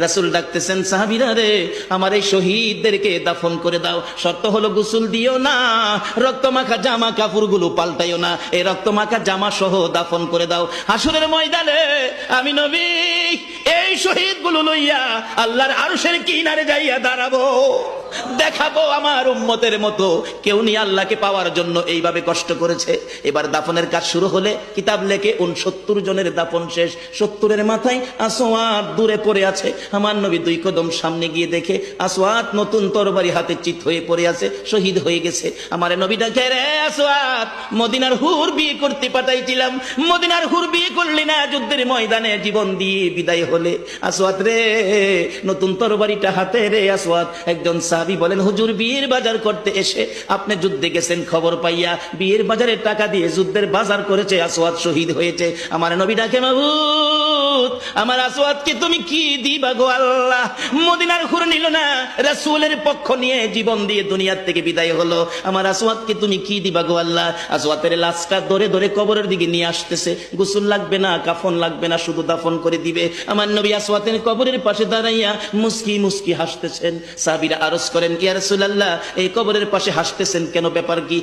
রাসূল ডাকতেছেন, সাহাবীরা রে, আমার এই শহীদদেরকে দাফন করে দাও। শর্ত হলো গোসল দিও না, রক্তমাখা জামা কাপড়গুলো পাল্টাইও না, এই রক্তমাখা জামা সহ দাফন করে দাও। হাসরের ময়দানে আমি নবী এই শহীদগুলো লইয়া আল্লাহর আরশের কিনারে যাইয়া দাঁড়াবো, দেখাবো আমার উম্মতের মতো কেউ নিয়ে আল্লাহকে পাওয়ার জন্য এইভাবে কষ্ট করেছে। এবার দাফনের কাজ শুরু হলে কিতাব লেখে 69 জনের দাফন শেষ। 70-এর মাথায় আসওয়াত দূরে পড়ে আছে। আমার নবী 2 কদম সামনে গিয়ে দেখে আসওয়াত নতুন তরবারি হাতে চিত হয়ে পড়ে আছে, শহীদ হয়ে গেছে। আমার নবী ডাকে, রে আসওয়াত, মদিনার হুর বিয়ে করতে পাঠাইছিলাম, মদিনার হুর বিয়ে করলি না, যুদ্ধের ময়দানে জীবন দিয়ে বিদায় হলে। আসওয়াত রে, নতুন তরবারিটা হাতে রে। আসওয়াত একজন সাহাবী বলেন, হুজুর বিয়ের বাজার করতে এসে আপনি যুদ্ধে গেছেন, খবর পাইয়া বিয়ের বাজারে টাকা দিয়ে যুদ্ধের বাজার করেছে, আসওয়াত শহীদ হয়েছে। আমার নবী ডাকে, মাবুদ, আমার আসওয়াতকে তুমি কি দিবা গো আল্লাহ? মদিনার হুর নিল না, রাসূলের পক্ষ নিয়ে জীবন দিয়ে দুনিয়ার থেকে বিদায় হলো, আমার আসওয়াতকে তুমি কি দিবা গো আল্লাহ? আসওয়াতের লাশটা ধরে ধরে কবরের দিকে নিয়ে আসতেছে, গোসল লাগবে না, কাফন লাগবে না, শুধু দাফন করে দিবে। আমার নবী আসওয়াতের কবরের পাশে দাঁড়াইয়া মুস্কি মুস্কি হাসতেছেন। সাহাবীরা আরজ করেন, ইয়া রাসূলুল্লাহ, এই কবরের পাশে হাসতেছেন কেন, ব্যাপার কি?